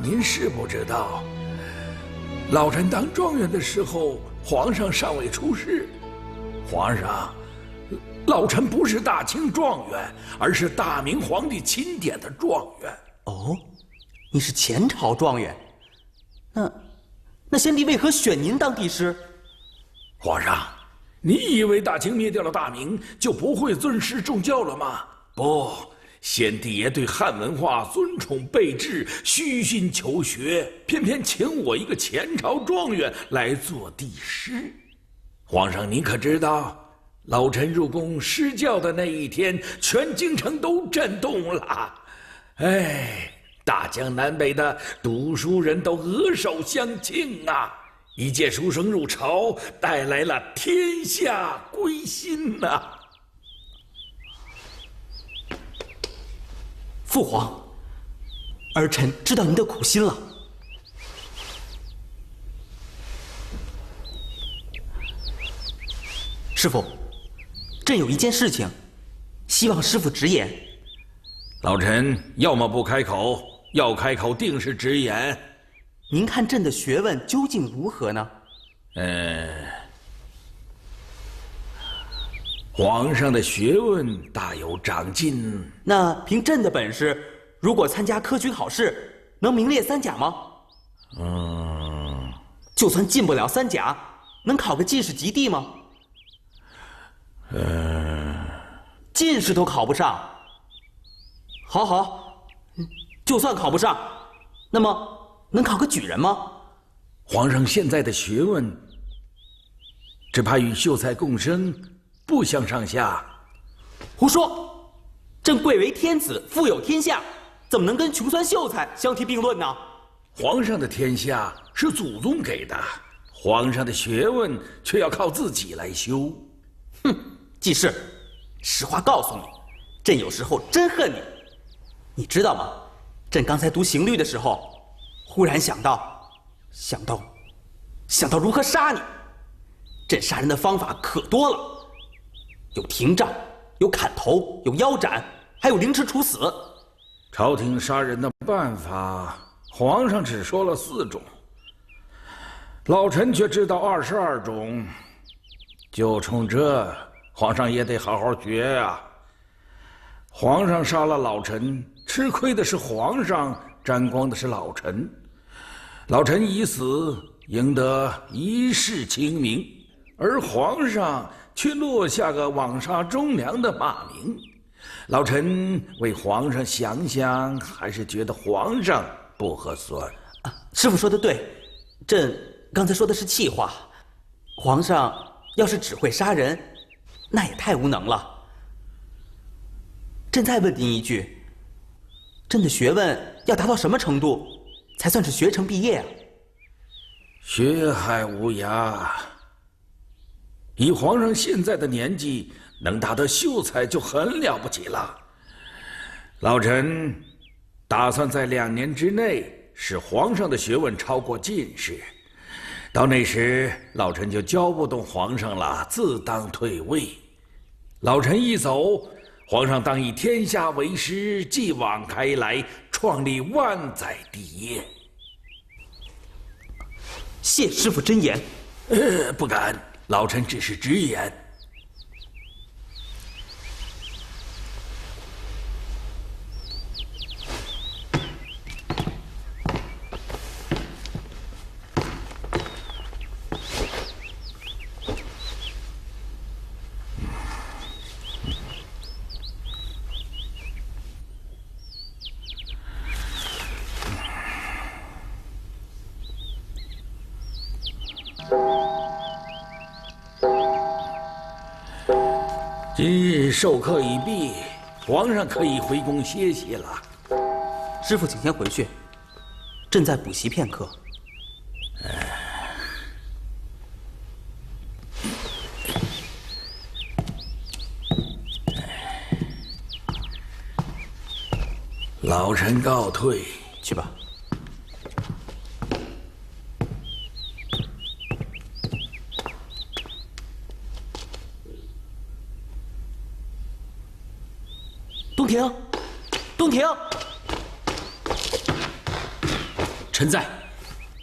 您是不知道，老臣当状元的时候，皇上尚未出世。皇上，老臣不是大清状元，而是大明皇帝钦点的状元。哦，你是前朝状元，那先帝为何选您当帝师？皇上，你以为大清灭掉了大明就不会尊师重教了吗？不，先帝也对汉文化尊崇备至，虚心求学，偏偏请我一个前朝状元来做帝师。皇上，你可知道，老臣入宫施教的那一天，全京城都震动了。哎，大江南北的读书人都额手相庆啊！一介书生入朝，带来了天下归心呐！父皇，儿臣知道您的苦心了。师父，朕有一件事情，希望师父直言。老臣要么不开口，要开口定是直言。您看朕的学问究竟如何呢？皇上的学问大有长进。那凭朕的本事，如果参加科举考试，能名列三甲吗？就算进不了三甲，能考个进士及第吗？进士都考不上。好，就算考不上，那么能考个举人吗？皇上现在的学问，只怕与秀才共生不相上下。胡说！朕贵为天子，富有天下，怎么能跟穷酸秀才相提并论呢？皇上的天下是祖宗给的，皇上的学问却要靠自己来修。哼，季氏，实话告诉你，朕有时候真恨你。你知道吗？朕刚才读刑律的时候，忽然想到如何杀你。朕杀人的方法可多了，有廷杖，有砍头，有腰斩，还有凌迟处死。朝廷杀人的办法，皇上只说了4种，老臣却知道22种。就冲这，皇上也得好好学啊！皇上杀了老臣，吃亏的是皇上，沾光的是老臣。老臣已死，赢得一世清明，而皇上却落下个枉杀忠良的骂名。老臣为皇上想想，还是觉得皇上不合算。师父说的对，朕刚才说的是气话。皇上要是只会杀人，那也太无能了。朕再问您一句，朕的学问要达到什么程度，才算是学成毕业啊？学海无涯。以皇上现在的年纪，能达到秀才就很了不起了。老臣打算在2年之内使皇上的学问超过进士。到那时，老臣就教不动皇上了，自当退位。老臣一走，皇上当以天下为师，继往开来，创立万载帝业。谢师父真言。不敢，老臣只是直言。今日授课已毕，皇上可以回宫歇息了。师父，请先回去，朕再补习片刻。老臣告退。去吧。东庭，东庭，臣在。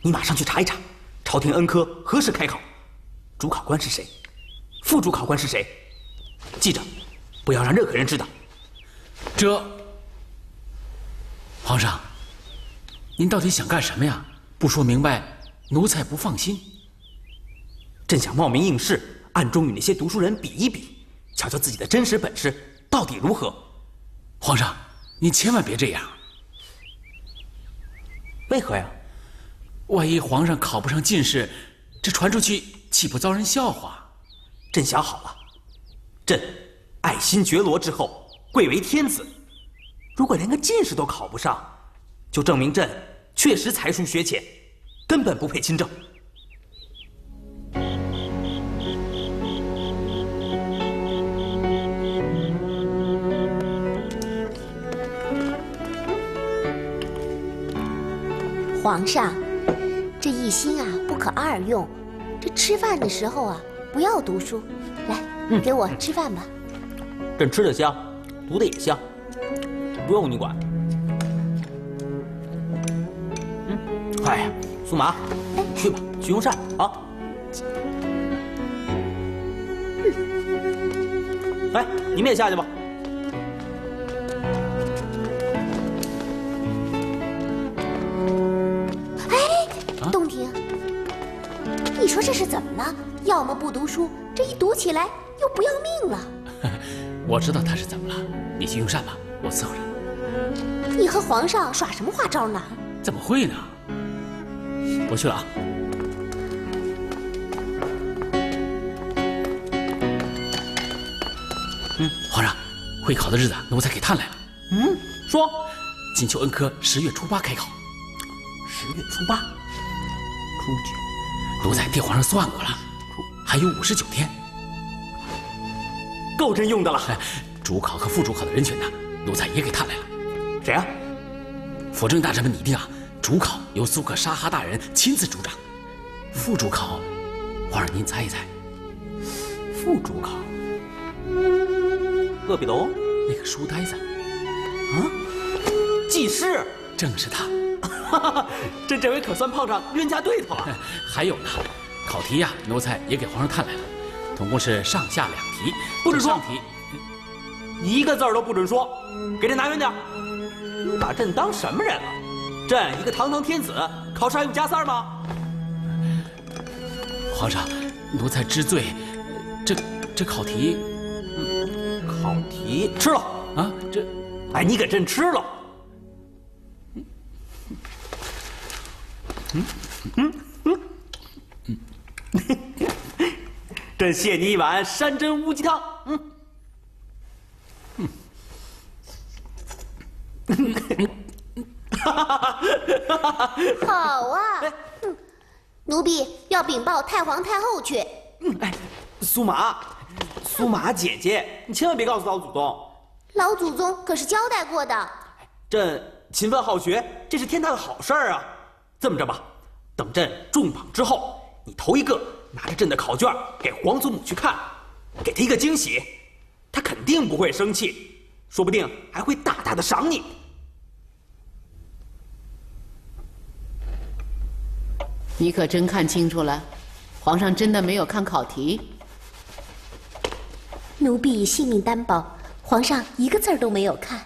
你马上去查一查，朝廷恩科何时开考？主考官是谁？副主考官是谁？记着，不要让任何人知道。这，皇上，您到底想干什么呀？不说明白，奴才不放心。朕想冒名应试，暗中与那些读书人比一比，瞧瞧自己的真实本事到底如何。皇上，您千万别这样。为何呀？万一皇上考不上进士，这传出去岂不遭人笑话？朕想好了，朕爱新觉罗之后，贵为天子。如果连个进士都考不上，就证明朕确实才疏学浅，根本不配亲政。皇上，这一心啊不可二用，这吃饭的时候啊不要读书。来，给我吃饭吧。朕吃的香，读的也香，不用你管。哎呀，苏麻，去吧，去用膳啊。来，你们也下去吧。洞庭，你说这是怎么了？要么不读书，这一读起来又不要命了。我知道他是怎么了，你去用膳吧，我伺候着。你和皇上耍什么花招呢？怎么会呢？我去了啊。皇上，会考的日子奴才给探来了。说，金秋恩科10月初8开考。10月初8，初9，奴才替皇上算过了，还有59天，够朕用的了。主考和副主考的人选呢，奴才也给探来了。谁啊？辅政大臣们拟定啊，主考由苏克沙哈大人亲自主掌，副主考，皇上您猜一猜？副主考，鄂必楼那个书呆子，记事，正是他。朕这回可算碰上冤家对头了。还有呢，考题呀，奴才也给皇上探来了，总共是上下2题，不准说上题，一个字儿都不准说，给朕拿远点。你把朕当什么人了？朕一个堂堂天子，考试还用加塞吗？皇上，奴才知罪。这考题，考题吃了啊，这，哎，你给朕吃了。朕谢你一碗山珍乌鸡汤。好啊，奴婢要禀报太皇太后去。哎，苏麻姐姐，你千万别告诉老祖宗。老祖宗可是交代过的。朕勤奋好学，这是天大的好事儿啊！这么着吧，等朕中榜之后，你头一个拿着朕的考卷给皇祖母去看，给他一个惊喜，他肯定不会生气，说不定还会大大的赏你。你可真看清楚了，皇上真的没有看考题。奴婢以性命担保，皇上一个字儿都没有看，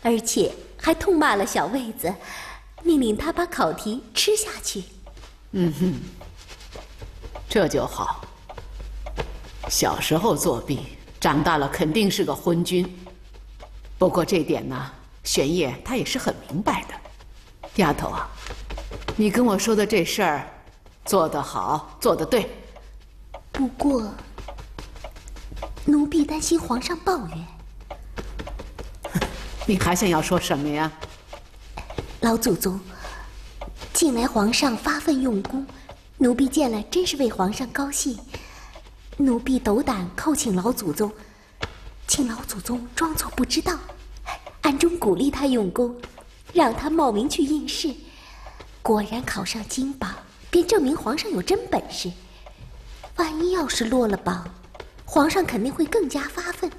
而且还痛骂了小卫子，命令他把考题吃下去。这就好。小时候作弊，长大了肯定是个昏君。不过这点呢，玄烨他也是很明白的。丫头啊，你跟我说的这事儿，做得好，做得对。不过，奴婢担心皇上抱怨。你还想要说什么呀？老祖宗，近来皇上发奋用功，奴婢见了真是为皇上高兴。奴婢斗胆叩请老祖宗，请老祖宗装作不知道，暗中鼓励他用功，让他冒名去应试。果然考上金榜，便证明皇上有真本事。万一要是落了榜，皇上肯定会更加发愤。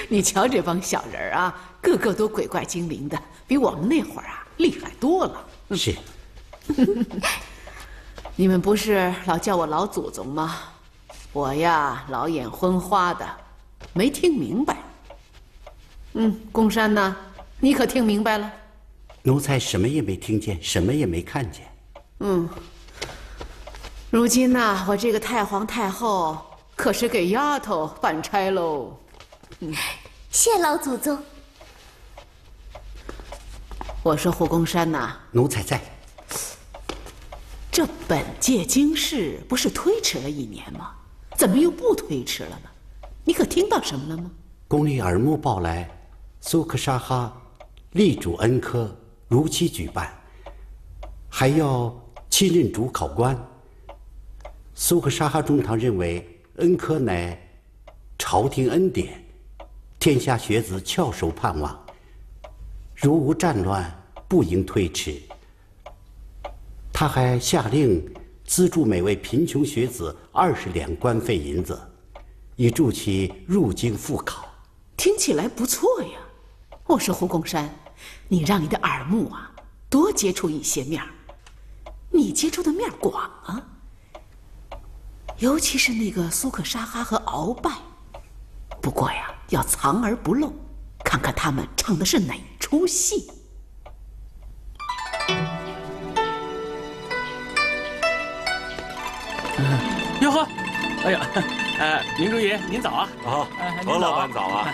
你瞧这帮小人儿啊，个个都鬼怪精灵的，比我们那会儿啊厉害多了。是。你们不是老叫我老祖宗吗？我呀，老眼昏花的，没听明白。公山呢？你可听明白了？奴才什么也没听见，什么也没看见。如今呢，我这个太皇太后可是给丫头办差喽。谢老祖宗。我说护公山呐，奴才在。这本届京试不是推迟了1年吗？怎么又不推迟了呢？你可听到什么了吗？宫里耳目报来，苏克沙哈力主恩科如期举办，还要亲任主考官。苏克沙哈中堂认为恩科乃朝廷恩典，天下学子翘首盼望，如无战乱，不应推迟。他还下令资助每位贫穷学子20两官费银子，以助其入京复考。听起来不错呀。我说胡公山，你让你的耳目啊多接触一些面儿，你接触的面广啊。尤其是那个苏克沙哈和鳌拜，不过呀，要藏而不露，看看他们唱的是哪出戏。哟呵，哎呀，明珠爷您早啊！何老板早啊！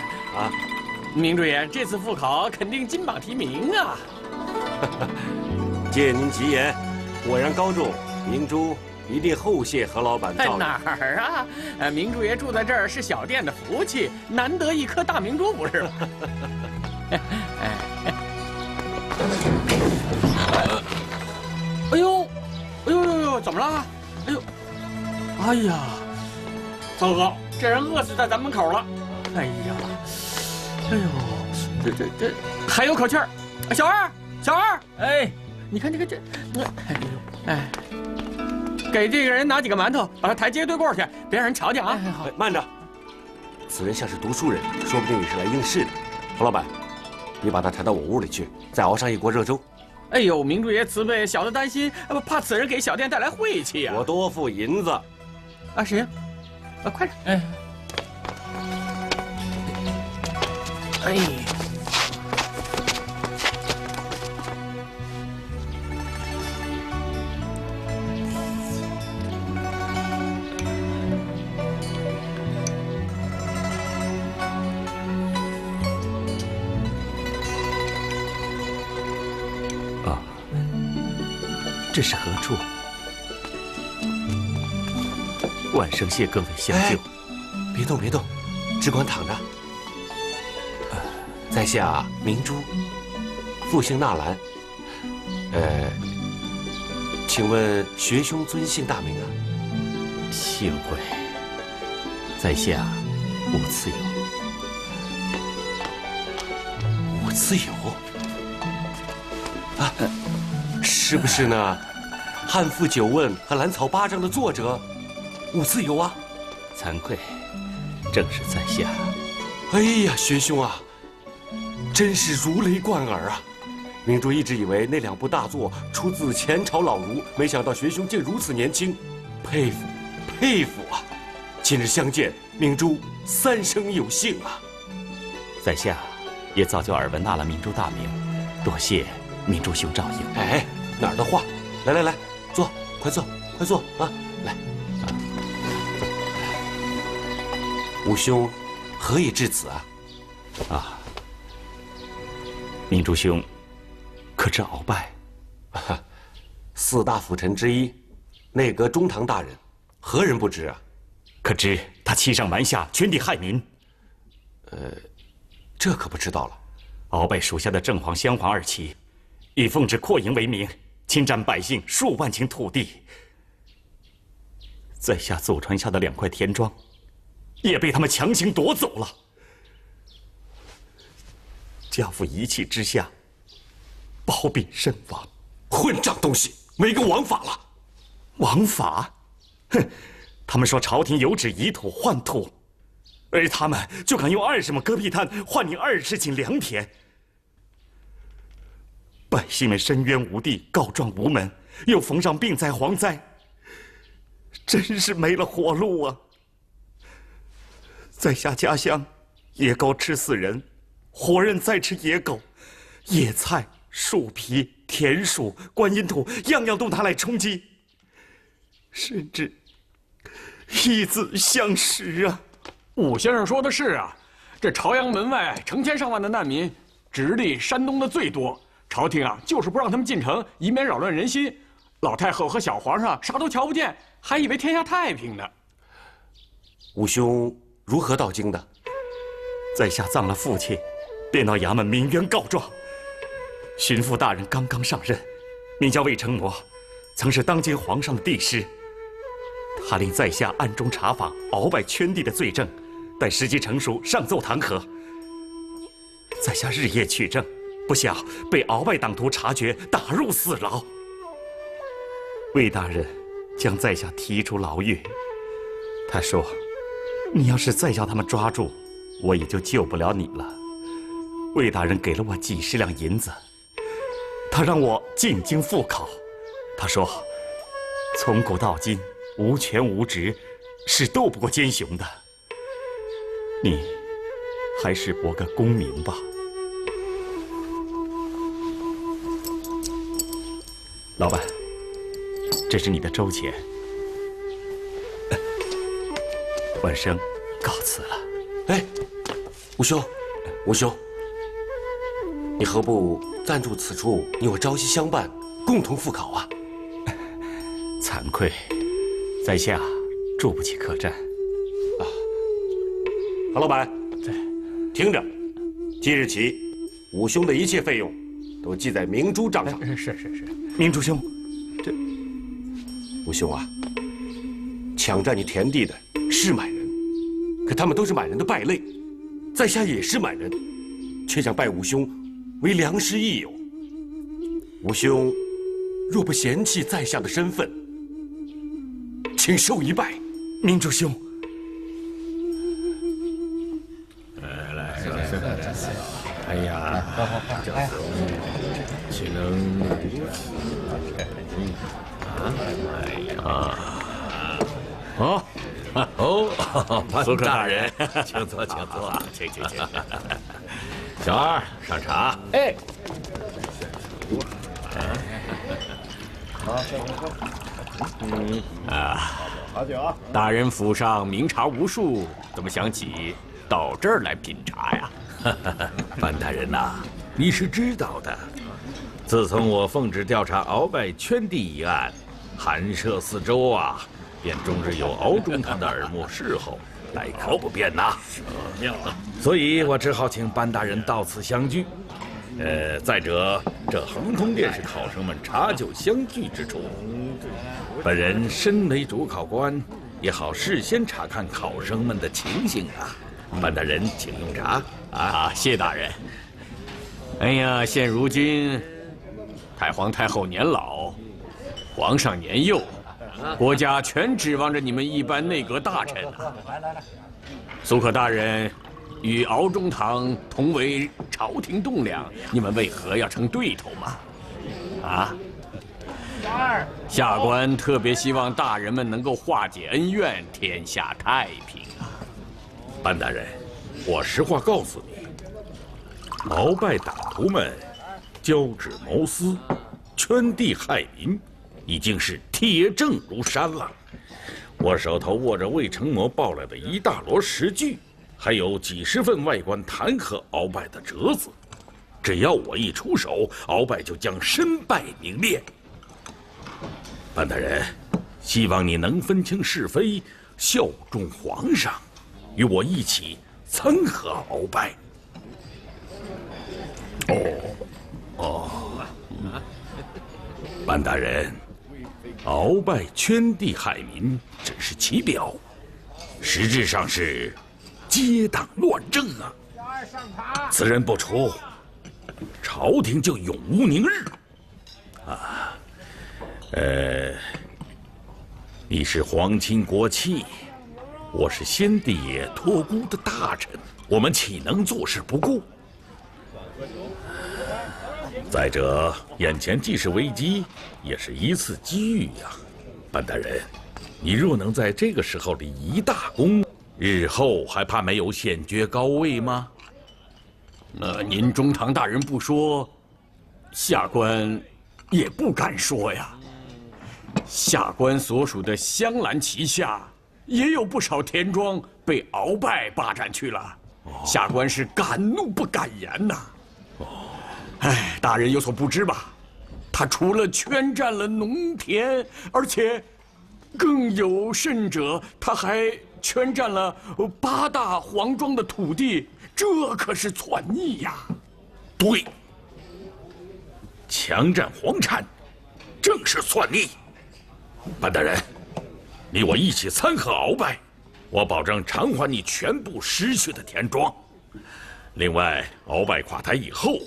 明珠爷这次复考肯定金榜题名啊！借您吉言，果然高中，明珠一定厚谢何老板照应。哪儿啊？明珠爷住在这儿是小店的福气，难得一颗大明珠，不是吗？哎呦，怎么了？哎呀，糟糕，这人饿死在咱门口了！哎呦，这还有口气儿！小二，哎，你看这，哎，给这个人拿几个馒头，把他抬街对过去，别让人瞧见啊！好，慢着，此人像是读书人，说不定也是来应试的。何老板，你把他抬到我屋里去，再熬上一锅热粥。哎呦，明珠爷慈悲，小的担心，怕此人给小店带来晦气呀。我多付银子。啊，行，快点！哎，这是何处？万生谢各位相救。别动，只管躺着。在下明珠，复姓纳兰。请问学兄尊姓大名啊？幸会，在下武次友。武次友？啊，是不是呢？《汉赋九问》和《兰草八章》的作者武次友啊？惭愧，正是在下。哎呀，学兄啊，真是如雷贯耳啊！明珠一直以为那2部大作出自前朝老儒，没想到学兄竟如此年轻，佩服啊！今日相见，明珠3生有幸啊！在下也早就耳闻纳了明珠大名，多谢明珠兄照应。哎，哪儿的话？来，坐，快坐啊！来，武兄何以至此啊？明珠兄，可知鳌拜？4大辅臣之一，内阁中堂大人，何人不知啊？可知他欺上瞒下，全体害民？这可不知道了。鳌拜属下的正黄、镶黄2旗，以奉旨扩营为名，侵占百姓数万顷土地。在下祖传下的2块田庄，也被他们强行夺走了。家父一气之下，暴毙身亡。混账东西，没个王法了！王法？哼！他们说朝廷有旨以土换土，而他们就敢用20亩戈壁滩换你20顷良田。百姓们申冤无地，告状无门，又逢上病灾蝗灾，真是没了活路啊！在下家乡，野狗吃死人，活人再吃野狗，野菜、树皮、田鼠、观音土，样样都拿来充饥，甚至以子相食啊！武先生说的是啊，这朝阳门外成千上万的难民，直隶、山东的最多。朝廷啊，就是不让他们进城，以免扰乱人心。老太后和小皇上啥都瞧不见，还以为天下太平呢。武兄如何到京的？在下葬了父亲，便到衙门鸣冤告状。巡抚大人刚刚上任，名叫魏成模，曾是当今皇上的帝师。他令在下暗中查访鳌拜圈地的罪证，待时机成熟，上奏弹劾。在下日夜取证，不想被鳌拜党徒察觉，打入死牢。魏大人将在下提出牢狱，他说：“你要是再叫他们抓住，我也就救不了你了。”魏大人给了我几十两银子，他让我进京复考。他说：“从古到今，无权无职是斗不过奸雄的。你还是博个功名吧。”老板，这是你的周钱。晚生告辞了。哎，武兄，武兄，你何不暂住此处，你我朝夕相伴，共同复考啊？惭愧，在下住不起客栈。啊，韩老板，听着，即日起，武兄的一切费用都记在明珠账上。是。明珠兄，这武兄啊，抢占你田地的是满人，可他们都是满人的败类，在下也是满人，却想拜武兄为良师益友。武兄若不嫌弃在下的身份，请受一拜。明珠兄，哎呀，岂能苏克大人，请坐，请坐，请。小二上茶。哎，大人府上名茶无数，怎么想起到这儿来品茶呀？范大人呐，你是知道的，自从我奉旨调查鳌拜圈地一案，寒舍四周啊，便终日有敖中堂的耳目侍候，来可不便呐。所以我只好请班大人到此相聚。再者，这恒通殿是考生们茶酒相聚之处，本人身为主考官，也好事先查看考生们的情形啊。班大人，请用茶。啊，谢大人。哎呀，现如今太皇太后年老，皇上年幼，国家全指望着你们一般内阁大臣啊。苏克大人与敖中堂同为朝廷栋梁，你们为何要成对头嘛？啊？下官特别希望大人们能够化解恩怨，天下太平啊。班大人，我实话告诉你，鳌拜党徒们交织谋私，圈地害民，已经是铁证如山了。我手头握着魏成模报来的一大摞实据，还有几十份外官弹劾鳌拜的折子。只要我一出手，鳌拜就将身败名裂。班大人，希望你能分清是非，效忠皇上，与我一起参劾鳌拜。班大人，鳌拜圈地害民只是其表，实质上是结党乱政啊！此人不除，朝廷就永无宁日。你是皇亲国戚，我是先帝爷托孤的大臣，我们岂能坐视不顾？再者，眼前既是危机，也是一次机遇呀。班大人，你若能在这个时候立一大功，日后还怕没有显爵高位吗？您中堂大人不说，下官也不敢说呀。下官所属的香兰旗下，也有不少田庄被鳌拜霸占去了。下官是敢怒不敢言呐。哎，大人有所不知吧？他除了圈占了农田，而且更有甚者，他还圈占了8大皇庄的土地，这可是篡逆呀！对，强占皇产，正是篡逆。班大人，你我一起参合鳌拜，我保证偿还你全部失去的田庄。另外，鳌拜垮台以后，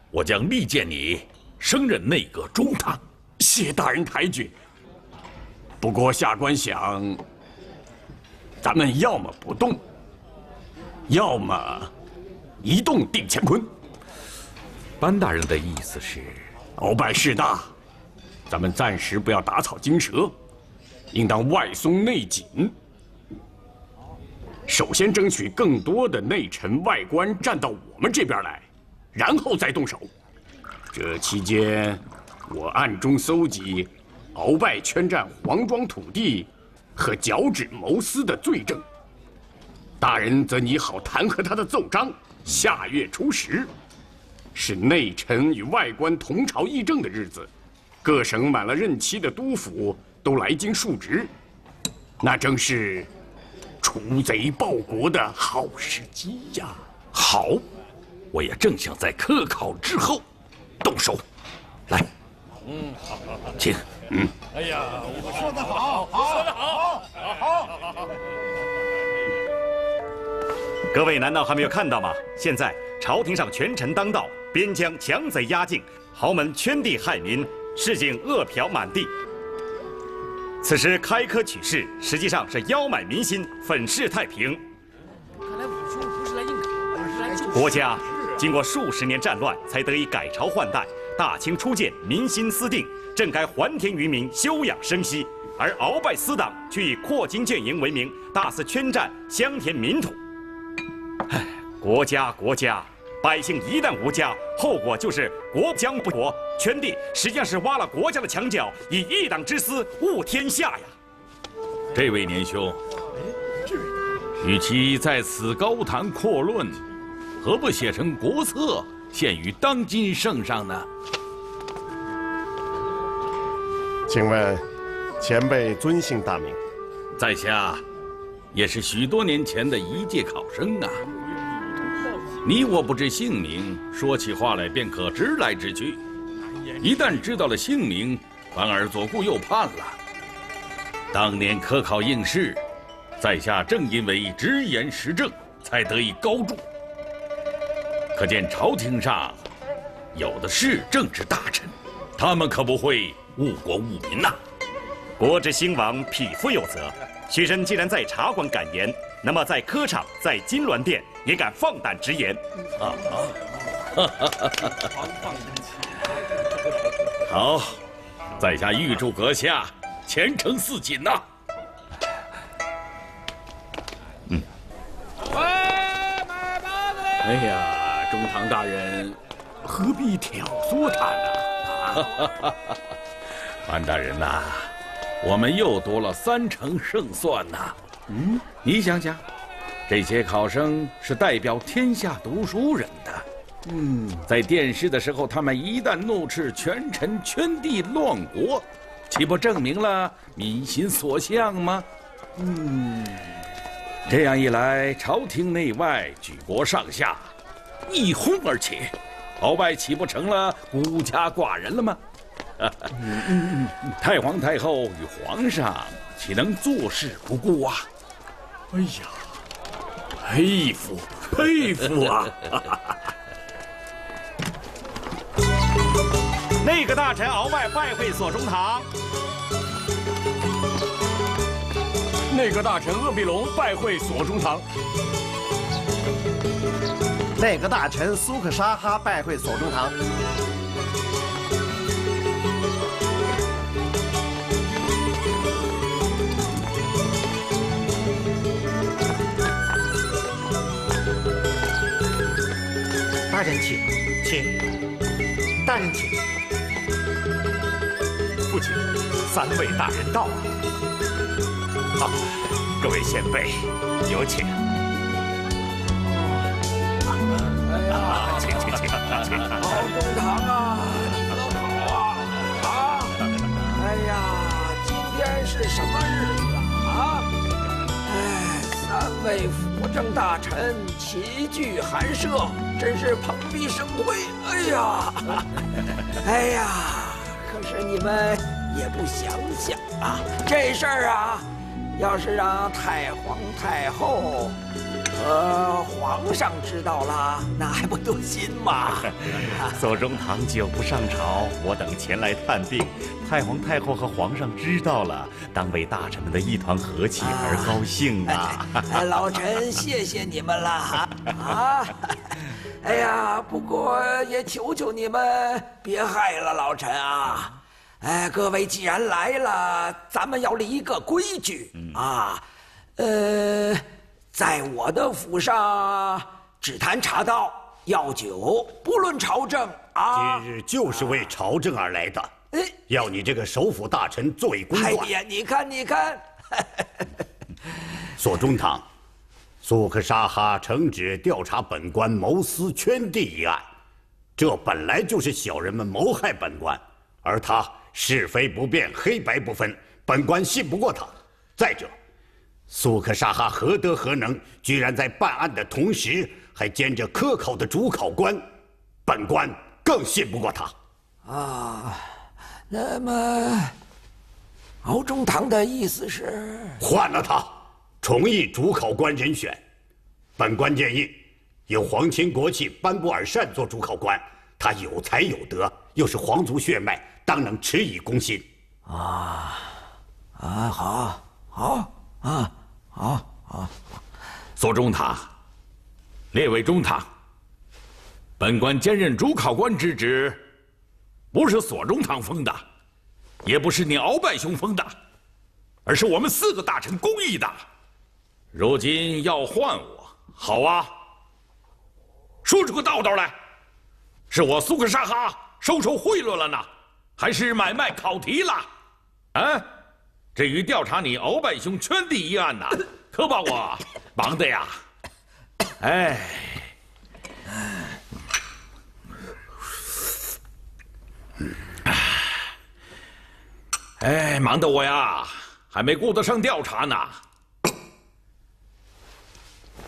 我将力荐你升任内阁中堂。谢大人抬举。不过下官想，咱们要么不动，要么一动定乾坤。班大人的意思是，鳌拜势大，咱们暂时不要打草惊蛇，应当外松内紧。首先争取更多的内臣外官站到我们这边来，然后再动手。这期间，我暗中搜集鳌拜圈占皇庄土地和脚趾谋私的罪证。大人则拟好弹劾他的奏章。下月初10，是内臣与外官同朝议政的日子，各省满了任期的督府都来京述职，那正是除贼报国的好时机呀！好，我也正想在科考之后动手。来，好，请。哎呀，说得好，说得好，好。各位难道还没有看到吗？现在朝廷上权臣当道，边疆强贼压境，豪门圈地害民，市井饿殍满地。此时开科取士，实际上是邀买民心，粉饰太平。看来武兄不是来应考，而是来救国家经过数十年战乱，才得以改朝换代，大清初建，民心思定，正该还田于民，休养生息。而鳌拜私党却以扩京建营为名，大肆圈占乡田民土。唉，国家，百姓一旦无家，后果就是国将不国，圈地实际上是挖了国家的墙角，以一党之私误天下呀！这位年兄，与其在此高谈阔论，何不写成国策，献于当今圣上呢？请问，前辈尊姓大名？在下也是许多年前的一届考生啊。你我不知姓名，说起话来便可直来直去。一旦知道了姓名，反而左顾右盼了。当年科考应试，在下正因为直言实政，才得以高中。可见朝廷上有的是政治大臣，他们可不会误国误民呐。国之兴亡，匹夫有责。学生既然在茶馆敢言，那么在科场、在金銮殿也敢放胆直言。好，在下预祝阁下前程似锦呐。哎呀，中堂大人，何必挑唆他呢？班大人呐，我们又夺了3成胜算呐。你想想，这些考生是代表天下读书人的。在殿试的时候，他们一旦怒斥权臣圈地乱国，岂不证明了民心所向吗？这样一来，朝廷内外、举国上下一哄而起，鳌拜岂不成了孤家寡人了吗？太皇太后与皇上岂能坐视不顾啊？哎呀，佩服佩服啊！内阁大臣鳌拜拜会左中堂。内阁大臣鄂必龙拜会左中堂。内阁大臣苏克沙哈拜会左中堂。大人请，请。大人请。父亲，3位大人到了。好，各位先辈，有请。请。老中堂啊，你们好啊！哎呀，今天是什么日子啊？哎，3位辅政大臣齐聚寒舍，真是蓬荜生辉。哎呀，可是你们也不想想啊，这事儿啊，要是让太皇太后皇上知道了，那还不动心吗？左宗棠久不上朝，我等前来探病。太皇太后和皇上知道了，当为大臣们的一团和气而高兴啊！老臣谢谢你们了啊！哎呀，不过也求求你们别害了老臣啊！哎，各位既然来了，咱们要立一个规矩啊。在我的府上只谈茶道，要酒，不论朝政啊。今日就是为朝政而来的，要你这个首辅大臣作为公断。哎呀，你看，左宗棠，苏克沙哈承旨调查本官谋私圈地一案，这本来就是小人们谋害本官，而他是非不辨，黑白不分，本官信不过他。再者，苏克沙哈何德何能，居然在办案的同时还兼着科考的主考官，本官更信不过他。啊，那么敖中堂的意思是换了他，重议主考官人选。本官建议由皇亲国戚班布尔善做主考官，他有才有德，又是皇族血脉，当能持以公心。好。左中堂，列位中堂，本官兼任主考官之职，不是左中堂封的，也不是你鳌拜兄封的，而是我们4个大臣公议的。如今要换我，好啊，说出个道道来，是我苏克沙哈收受贿赂了呢，还是买卖考题了？啊？至于调查你鳌拜兄圈地一案呐，可把我忙的呀！忙得我呀，还没顾得上调查呢。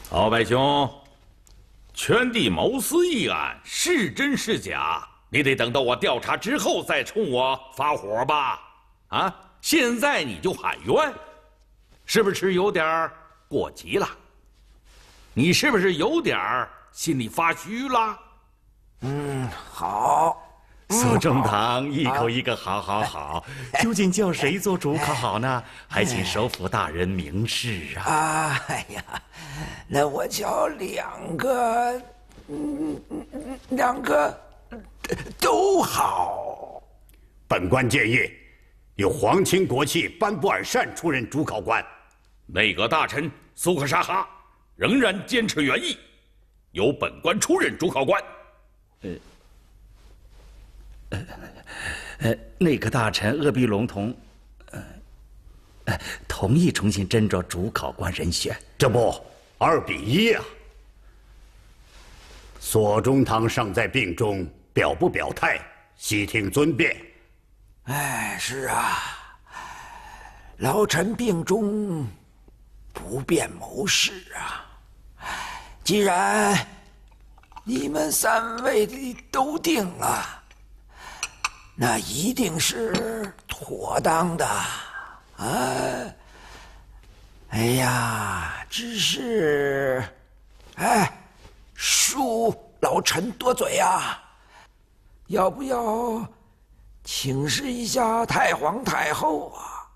鳌拜兄，圈地谋私一案是真是假，你得等到我调查之后再冲我发火吧？啊？现在你就喊冤，是不是有点过急了？你是不是有点心里发虚了？好。左宗棠一口一个好，究竟叫谁做主考好呢？还请首辅大人明示啊！哎呀，那我叫两个都好。本官建议由皇亲国戚班布尔善出任主考官，内阁大臣苏克沙哈仍然坚持原意，由本官出任主考官。内阁大臣鄂必龙同意重新斟酌主考官人选。这不2比1啊！左宗棠尚在病中，表不表态，悉听尊便。是啊，老臣病中不便谋事啊。既然你们3位都定了，那一定是妥当的啊！只是，恕老臣多嘴啊，要不要请示一下太皇太后啊？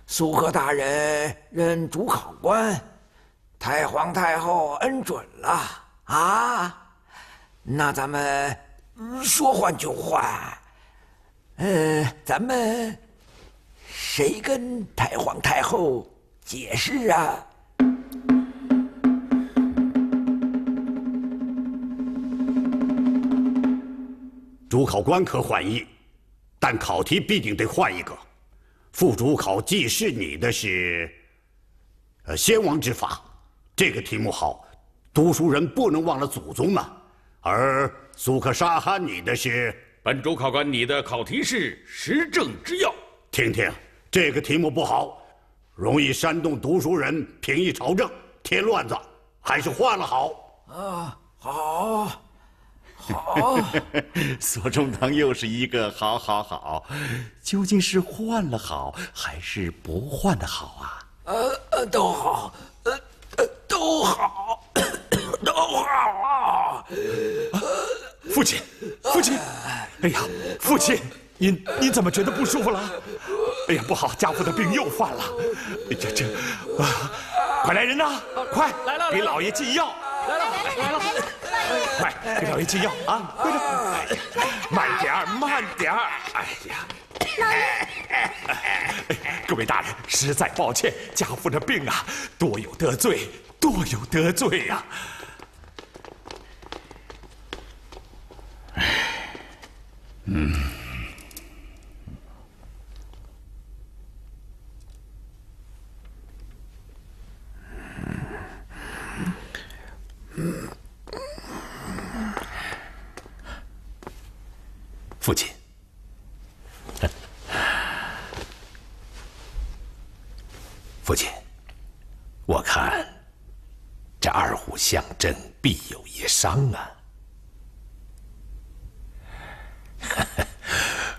苏贺大人任主考官，太皇太后恩准了啊，那咱们说换就换。咱们谁跟太皇太后解释啊？主考官可换一，但考题必定得换一个。副主考记是你的是，先王之法，这个题目好，读书人不能忘了祖宗嘛。而苏克沙哈你的是，本主考官，你的考题是时政之要。听听，这个题目不好，容易煽动读书人评议朝政，添乱子，还是换了好。好。索中堂又是一个好，究竟是换了好，还是不换的好啊？都好，都好，都好。父亲，哎呀，父亲，您怎么觉得不舒服了？哎呀，不好，家父的病又犯了。快来人呐！快给老爷进药！来了！快给老爷进药啊！快点！慢点儿！哎呀，各位大人，实在抱歉，家父的病啊，多有得罪呀！父亲，父亲，我看这二虎相争必有一伤啊！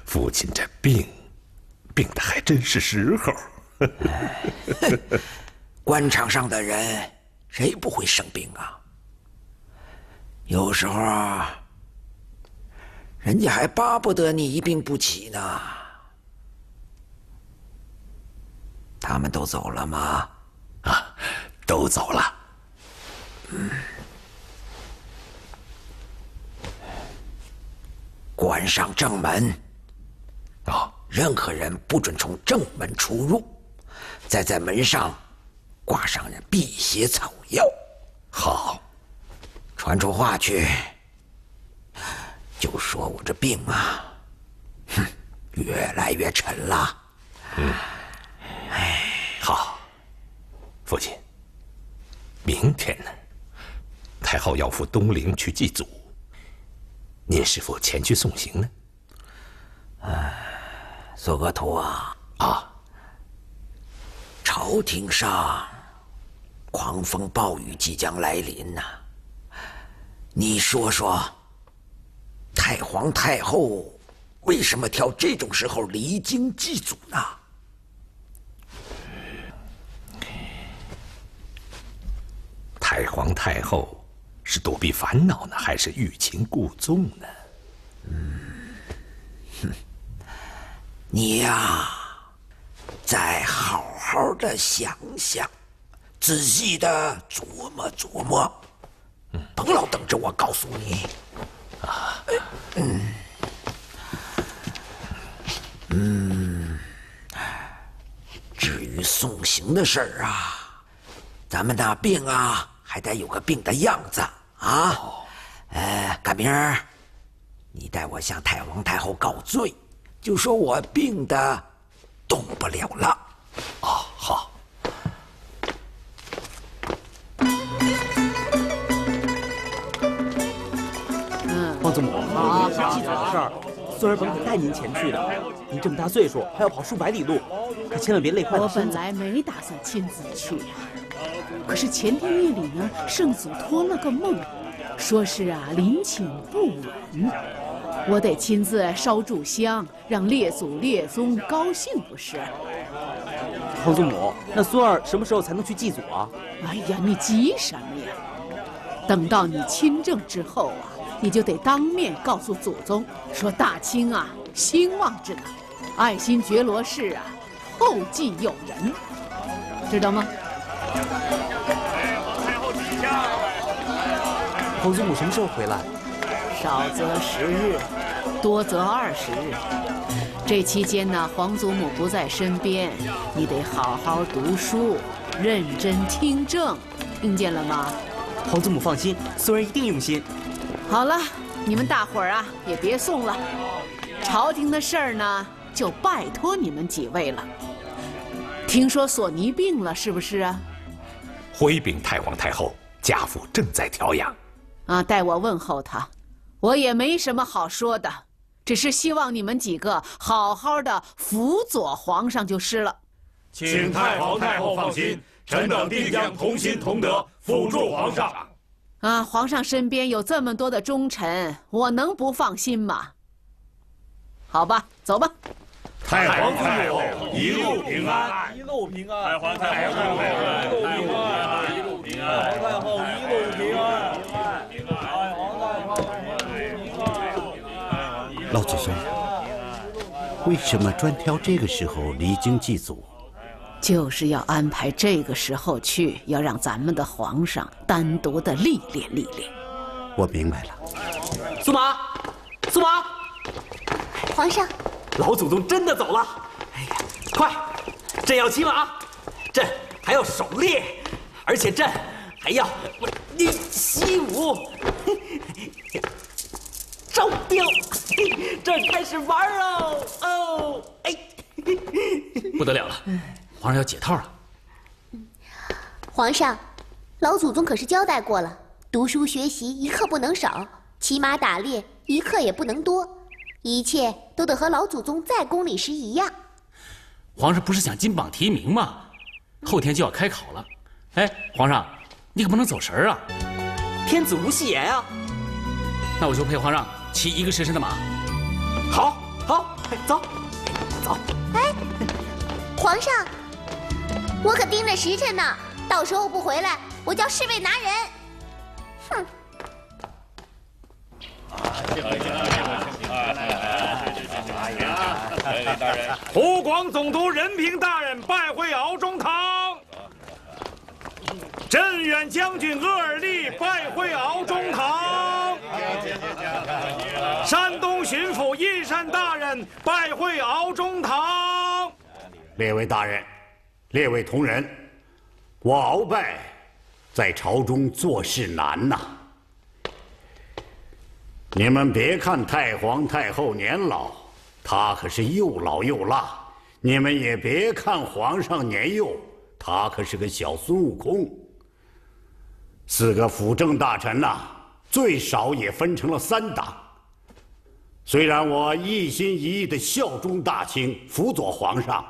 父亲这病得还真是时候。官场上的人谁不会生病啊？有时候人家还巴不得你一病不起呢。他们都走了吗？都走了。关上正门。任何人不准从正门出入，再在门上挂上辟邪草药。好，传出话去，就说我这病啊，越来越沉了。好，父亲，明天呢，太后要赴东陵去祭祖，您是否前去送行呢？索格图啊，朝廷上狂风暴雨即将来临呐，你说说，太皇太后为什么挑这种时候离京祭祖呢？太皇太后是躲避烦恼呢，还是欲擒故纵呢？你呀，再好好的想想，仔细的琢磨琢磨，甭老等着我告诉你。至于送行的事儿啊，咱们的病啊，还得有个病的样子啊。赶明儿你带我向太皇太后告罪，就说我病得动不了了。好。王祖母，祭祖的事儿，孙儿本可带您前去的。您这么大岁数，还要跑数百里路，可千万别累坏了我身子。本来没打算亲自去呀，可是前天夜里呢，圣祖托了个梦，说是陵寝不稳，我得亲自烧炷香，让列祖列宗高兴不是？王祖母，那孙儿什么时候才能去祭祖啊？哎呀，你急什么呀？等到你亲政之后啊，你就得当面告诉祖宗，说大清啊兴旺着呢，爱新觉罗氏啊后继有人，知道吗？王祖母什么时候回来？少则10日，多则20日。这期间呢，皇祖母不在身边，你得好好读书，认真听政，听见了吗？皇祖母放心，孙儿一定用心。好了，你们大伙儿啊，也别送了。朝廷的事儿呢，就拜托你们几位了。听说索尼病了，是不是啊？回禀太皇太后，家父正在调养。啊，代我问候他。我也没什么好说的，只是希望你们几个好好的辅佐皇上就是了。请太皇太后放心，臣等定将同心同德，辅助皇上。啊，皇上身边有这么多的忠臣，我能不放心吗？好吧，走吧。太皇太后一路平安，一路平安。太皇太后一路平安，一路平安。太皇太后一路平安，太皇太后平安。老祖宗，为什么专挑这个时候离京祭祖？就是要安排这个时候去，要让咱们的皇上单独的历练历练。我明白了。驸马，驸马，皇上，老祖宗真的走了。哎呀，快，朕要骑马，朕还要狩猎，而且朕还要习武、招标，朕开始玩哦哦哎！不得了了，皇上要解套了。皇上，老祖宗可是交代过了，读书学习一刻不能少，骑马打猎一刻也不能多，一切都得和老祖宗在宫里时一样。皇上不是想金榜题名吗？后天就要开考了。哎，皇上，你可不能走神儿啊！天子无戏言啊！那我就陪皇上骑一个时辰的马。好，好，走，走。哎，皇上，我可盯着时辰呢，到时候不回来，我叫侍卫拿人。哼！湖广总督任平大人拜会敖中堂。镇远将军鄂尔利拜会敖中堂。山东巡抚叶善大人拜会敖中堂。列位大人，列位同仁，我鳌拜在朝中做事难呐。你们别看太皇太后年老，她可是又老又辣；你们也别看皇上年幼，他可是个小孙悟空。4个辅政大臣呐，最少也分成了3党。虽然我一心一意的效忠大清，辅佐皇上，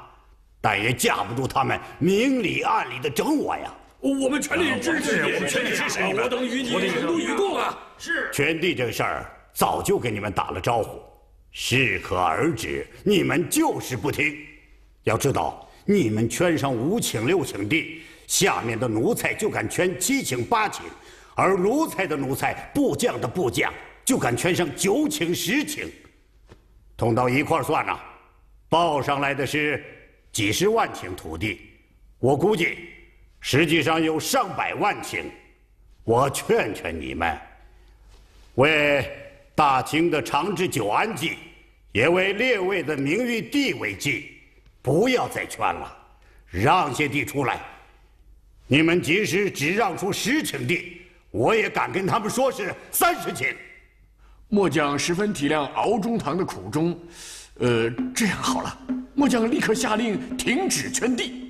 但也架不住他们明里暗里的整我呀。我们全力支持你，我们全力支持你，我等与你同路与共啊！是。圈地这个事儿早就给你们打了招呼，适可而止，你们就是不听。要知道，你们圈上5顷6顷地，下面的奴才就敢圈7顷8顷，而奴才的奴才，部将的部将就敢圈上9顷10顷。统到一块算呐，报上来的是几十万顷土地，我估计实际上有上百万顷。我劝劝你们，为大清的长治久安计，也为列位的名誉地位计，不要再圈了，让些地出来。你们即使只让出10顷地，我也敢跟他们说是30顷。末将十分体谅敖中堂的苦衷，这样好了，末将立刻下令停止圈地。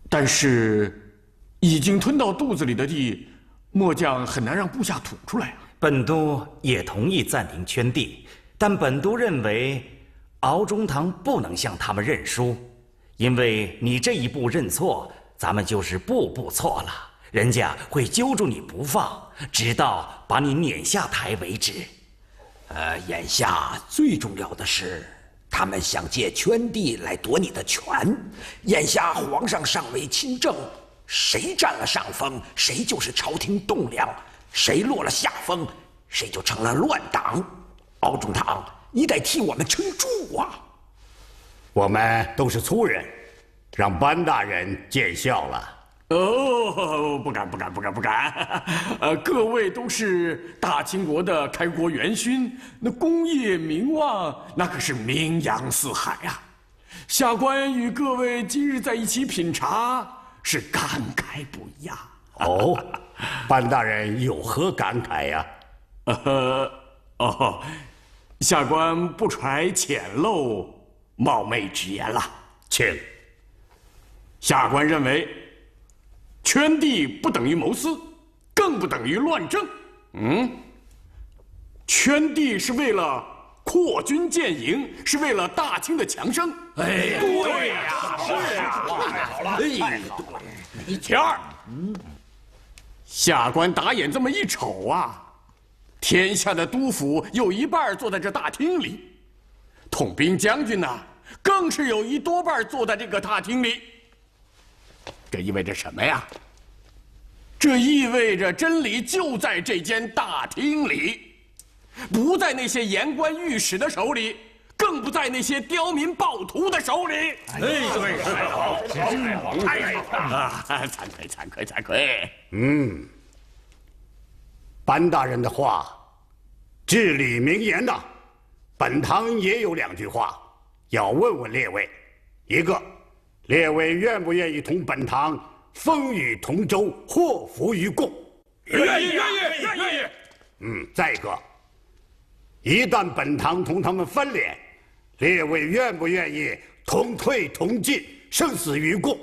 但是已经吞到肚子里的地，末将很难让部下吐出来啊。本督也同意暂停圈地，但本督认为敖中堂不能向他们认输，因为你这一步认错，咱们就是步步错了，人家会揪住你不放，直到把你撵下台为止。眼下最重要的是，他们想借圈地来夺你的权。眼下皇上尚未亲政，谁占了上风，谁就是朝廷栋梁；谁落了下风，谁就成了乱党。敖中堂，你得替我们撑住啊！我们都是粗人，让班大人见笑了。哦，不敢。各位都是大清国的开国元勋，那功业名望那可是名扬四海啊！下官与各位今日在一起品茶，是感慨不已呀。哦，班大人有何感慨呀？下官不揣浅陋，冒昧直言了，请。下官认为，圈地不等于谋私，更不等于乱政。圈地是为了扩军建营，是为了大清的强盛。哎，对呀，是啊，太好了，其二，下官打眼这么一瞅啊，天下的督府有一半坐在这大厅里，统兵将军呢，更是有一多半坐在这个大厅里。这意味着什么呀？这意味着真理就在这间大厅里，不在那些言官御史的手里，更不在那些刁民暴徒的手里。哎，对，太好，惭愧。班大人的话，至理名言呐。本堂也有2句话要问问列位：一个，列位愿不愿意同本堂风雨同舟，祸福与共？愿意。再一个，一旦本堂同他们翻脸，列位愿不愿意同退同进，生死与共？